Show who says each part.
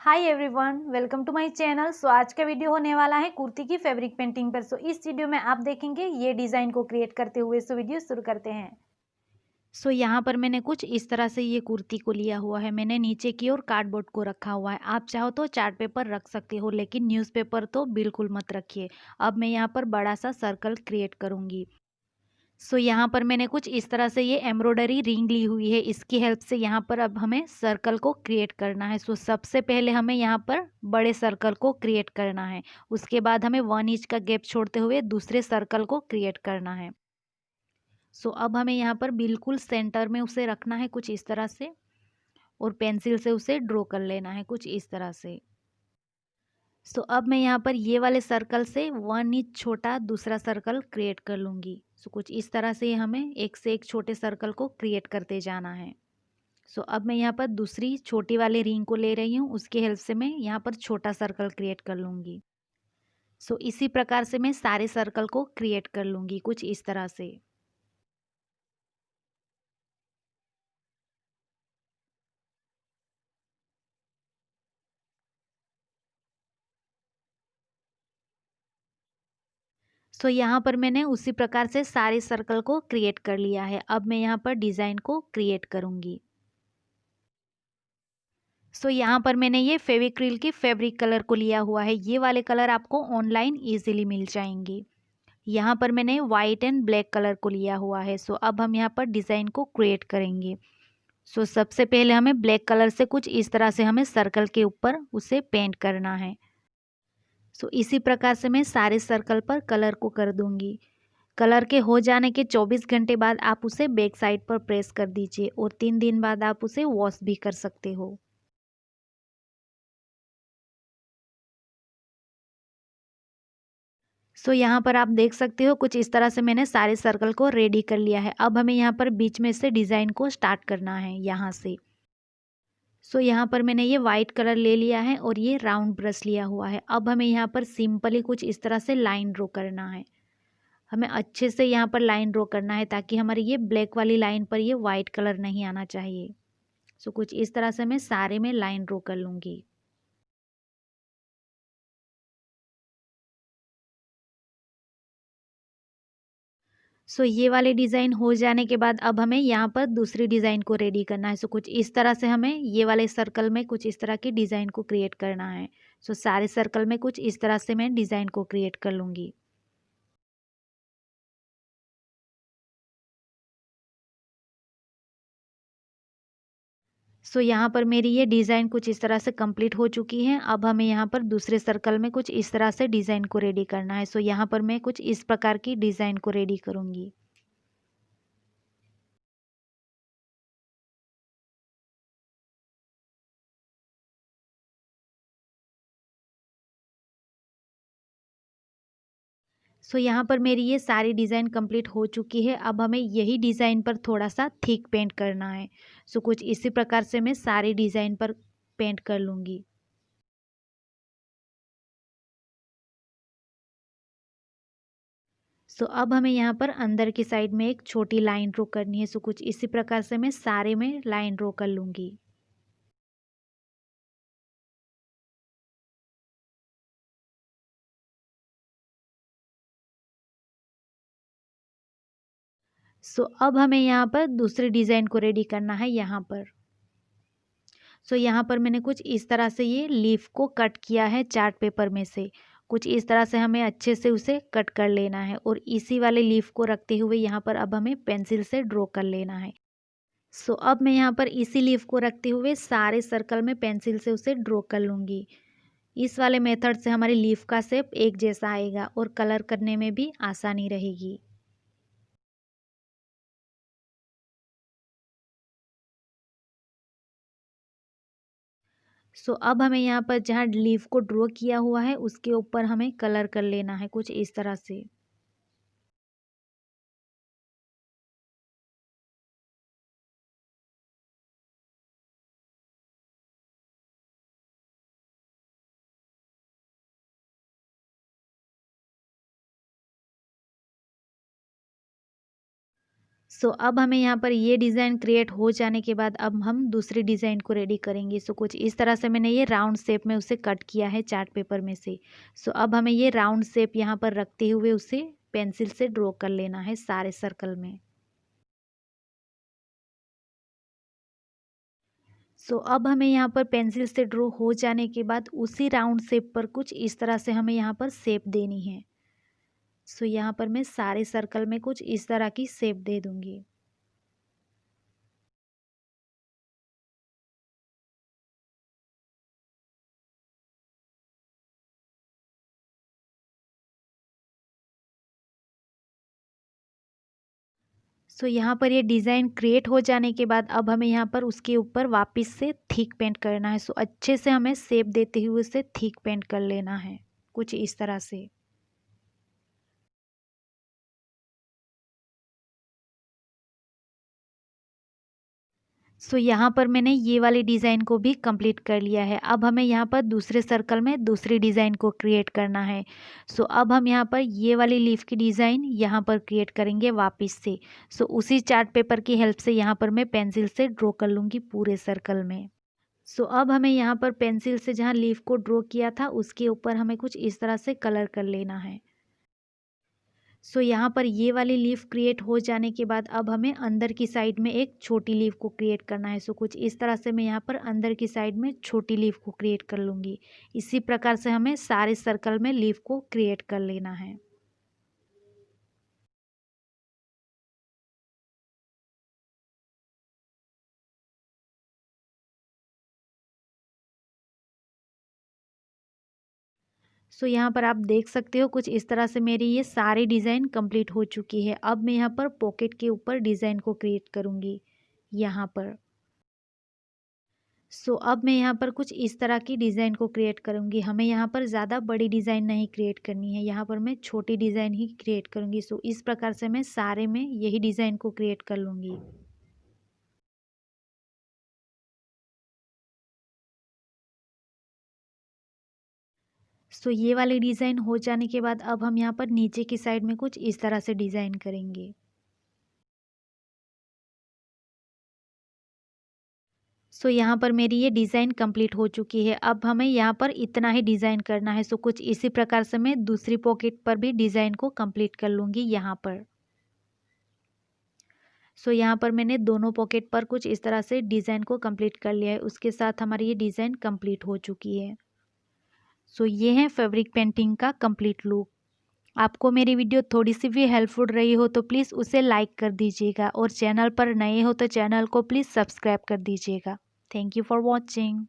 Speaker 1: Hi everyone, welcome to my channel. आज का video होने वाला है कुर्ती की फैब्रिक पेंटिंग पर। इस वीडियो में आप देखेंगे ये डिज़ाइन को क्रिएट करते हुए। वीडियो शुरू करते हैं। यहाँ पर मैंने कुछ इस तरह से ये कुर्ती को लिया हुआ है। मैंने नीचे की ओर कार्डबोर्ड को रखा हुआ है। आप चाहो तो चार्ट पेपर रख सकते हो, लेकिन न्यूज़पेपर तो बिल्कुल मत रखिए। अब मैं यहाँ पर बड़ा सा सर्कल क्रिएट करूँगी। यहाँ पर मैंने कुछ इस तरह से ये एम्ब्रॉयडरी रिंग ली हुई है। इसकी हेल्प से यहाँ पर अब हमें सर्कल को क्रिएट करना है। सबसे पहले हमें यहाँ पर बड़े सर्कल को क्रिएट करना है। उसके बाद हमें 1 इंच का गैप छोड़ते हुए दूसरे सर्कल को क्रिएट करना है। अब हमें यहाँ पर बिल्कुल सेंटर में उसे रखना है कुछ इस तरह से, और पेंसिल से उसे ड्रॉ कर लेना है कुछ इस तरह से। अब मैं यहाँ पर ये वाले सर्कल से 1 इंच छोटा दूसरा सर्कल क्रिएट कर लूँगी। कुछ इस तरह से हमें एक से एक छोटे सर्कल को क्रिएट करते जाना है। अब मैं यहाँ पर दूसरी छोटी वाली रिंग को ले रही हूँ, उसकी हेल्प से मैं यहाँ पर छोटा सर्कल क्रिएट कर लूँगी। इसी प्रकार से मैं सारे सर्कल को क्रिएट कर लूँगी कुछ इस तरह से। यहाँ पर मैंने उसी प्रकार से सारे सर्कल को क्रिएट कर लिया है। अब मैं यहाँ पर डिज़ाइन को क्रिएट करूँगी। यहाँ पर मैंने ये फेविक्रिल की फैब्रिक कलर को लिया हुआ है। ये वाले कलर आपको ऑनलाइन इजीली मिल जाएंगे। यहाँ पर मैंने वाइट एंड ब्लैक कलर को लिया हुआ है। अब हम यहाँ पर डिज़ाइन को क्रिएट करेंगे। सबसे पहले हमें ब्लैक कलर से कुछ इस तरह से हमें सर्कल के ऊपर उसे पेंट करना है। इसी प्रकार से मैं सारे सर्कल पर कलर को कर दूंगी। कलर के हो जाने के 24 घंटे बाद आप उसे बैक साइड पर प्रेस कर दीजिए, और 3 दिन बाद आप उसे वॉश भी कर सकते हो। यहाँ पर आप देख सकते हो कुछ इस तरह से मैंने सारे सर्कल को रेडी कर लिया है। अब हमें यहाँ पर बीच में से डिज़ाइन को स्टार्ट करना है यहाँ से। यहाँ पर मैंने ये वाइट कलर ले लिया है और ये राउंड ब्रश लिया हुआ है। अब हमें यहाँ पर सिंपली कुछ इस तरह से लाइन ड्रॉ करना है। हमें अच्छे से यहाँ पर लाइन ड्रॉ करना है, ताकि हमारी ये ब्लैक वाली लाइन पर ये वाइट कलर नहीं आना चाहिए। कुछ इस तरह से मैं सारे में लाइन ड्रॉ कर लूँगी। ये वाले डिज़ाइन हो जाने के बाद अब हमें यहाँ पर दूसरी डिज़ाइन को रेडी करना है। कुछ इस तरह से हमें ये वाले सर्कल में कुछ इस तरह की डिज़ाइन को क्रिएट करना है। सारे सर्कल में कुछ इस तरह से मैं डिज़ाइन को क्रिएट कर लूँगी। यहाँ पर मेरी ये डिज़ाइन कुछ इस तरह से कंप्लीट हो चुकी है। अब हमें यहाँ पर दूसरे सर्कल में कुछ इस तरह से डिज़ाइन को रेडी करना है। यहाँ पर मैं कुछ इस प्रकार की डिज़ाइन को रेडी करूँगी। यहाँ पर मेरी ये सारी डिज़ाइन कंप्लीट हो चुकी है। अब हमें यही डिज़ाइन पर थोड़ा सा थिक पेंट करना है। कुछ इसी प्रकार से मैं सारी डिज़ाइन पर पेंट कर लूँगी। अब हमें यहाँ पर अंदर की साइड में एक छोटी लाइन ड्रॉ करनी है। कुछ इसी प्रकार से मैं सारे में लाइन ड्रॉ कर लूँगी। अब हमें यहाँ पर दूसरी डिज़ाइन को रेडी करना है यहाँ पर। यहाँ पर मैंने कुछ इस तरह से ये लीफ को कट किया है चार्ट पेपर में से। कुछ इस तरह से हमें अच्छे से उसे कट कर लेना है, और इसी वाले लीफ को रखते हुए यहाँ पर अब हमें पेंसिल से ड्रॉ कर लेना है। अब मैं यहाँ पर इसी लीफ को रखते हुए सारे सर्कल में पेंसिल से उसे ड्रॉ कर लूँगी। इस वाले मेथड से हमारी लीफ का शेप एक जैसा आएगा और कलर करने में भी आसानी रहेगी। अब हमें यहाँ पर जहाँ लीफ को ड्रॉ किया हुआ है उसके ऊपर हमें कलर कर लेना है कुछ इस तरह से। सो अब हमें यहाँ पर ये डिज़ाइन क्रिएट हो जाने के बाद अब हम दूसरी डिज़ाइन को रेडी करेंगे। सो कुछ इस तरह से मैंने ये राउंड शेप में उसे कट किया है चार्ट पेपर में से। सो अब हमें ये राउंड शेप यहाँ पर रखते हुए उसे पेंसिल से ड्रॉ कर लेना है सारे सर्कल में। सो अब हमें यहाँ पर पेंसिल से ड्रॉ हो जाने के बाद उसी राउंड शेप पर कुछ इस तरह से हमें यहाँ पर शेप देनी है। सो यहाँ पर मैं सारे सर्कल में कुछ इस तरह की शेप दे दूँगी। सो यहाँ पर ये डिज़ाइन क्रिएट हो जाने के बाद अब हमें यहाँ पर उसके ऊपर वापस से थिक पेंट करना है। सो अच्छे से हमें शेप देते हुए उसे थिक पेंट कर लेना है कुछ इस तरह से। सो यहाँ पर मैंने ये वाली डिज़ाइन को भी कंप्लीट कर लिया है। अब हमें यहाँ पर दूसरे सर्कल में दूसरी डिज़ाइन को क्रिएट करना है। सो अब हम यहाँ पर ये वाली लीफ की डिज़ाइन यहाँ पर क्रिएट करेंगे वापस से। सो उसी चार्ट पेपर की हेल्प से यहाँ पर मैं पेंसिल से ड्रॉ कर लूँगी पूरे सर्कल में। सो अब हमें यहाँ पर पेंसिल से जहाँ लीफ को ड्रॉ किया था उसके ऊपर हमें कुछ इस तरह से कलर कर लेना है। सो यहाँ पर ये वाली लीफ क्रिएट हो जाने के बाद अब हमें अंदर की साइड में एक छोटी लीफ को क्रिएट करना है। सो कुछ इस तरह से मैं यहाँ पर अंदर की साइड में छोटी लीफ को क्रिएट कर लूँगी। इसी प्रकार से हमें सारे सर्कल में लीफ को क्रिएट कर लेना है। सो यहाँ पर आप देख सकते हो कुछ इस तरह से मेरी ये सारी डिज़ाइन कंप्लीट हो चुकी है। अब मैं यहाँ पर पॉकेट के ऊपर डिज़ाइन को क्रिएट करूँगी यहाँ पर। सो अब मैं यहाँ पर कुछ इस तरह की डिज़ाइन को क्रिएट करूँगी। हमें यहाँ पर ज़्यादा बड़ी डिज़ाइन नहीं क्रिएट करनी है, यहाँ पर मैं छोटी डिज़ाइन ही क्रिएट करूँगी। सो इस प्रकार से मैं सारे में यही डिज़ाइन को क्रिएट कर लूँगी। सो ये वाली डिज़ाइन हो जाने के बाद अब हम यहाँ पर नीचे की साइड में कुछ इस तरह से डिज़ाइन करेंगे। सो यहाँ पर मेरी ये डिज़ाइन कंप्लीट हो चुकी है। अब हमें यहाँ पर इतना ही डिज़ाइन करना है। सो कुछ इसी प्रकार से मैं दूसरी पॉकेट पर भी डिज़ाइन को कंप्लीट कर लूँगी यहाँ पर। सो यहाँ पर मैंने दोनों पॉकेट पर कुछ इस तरह से डिज़ाइन को कंप्लीट कर लिया है। उसके साथ हमारी ये डिज़ाइन कंप्लीट हो चुकी है। सो ये है फैब्रिक पेंटिंग का कंप्लीट लुक। आपको मेरी वीडियो थोड़ी सी भी हेल्पफुल रही हो तो प्लीज़ उसे लाइक कर दीजिएगा और चैनल पर नए हो तो चैनल को प्लीज़ सब्सक्राइब कर दीजिएगा। Thank you for watching.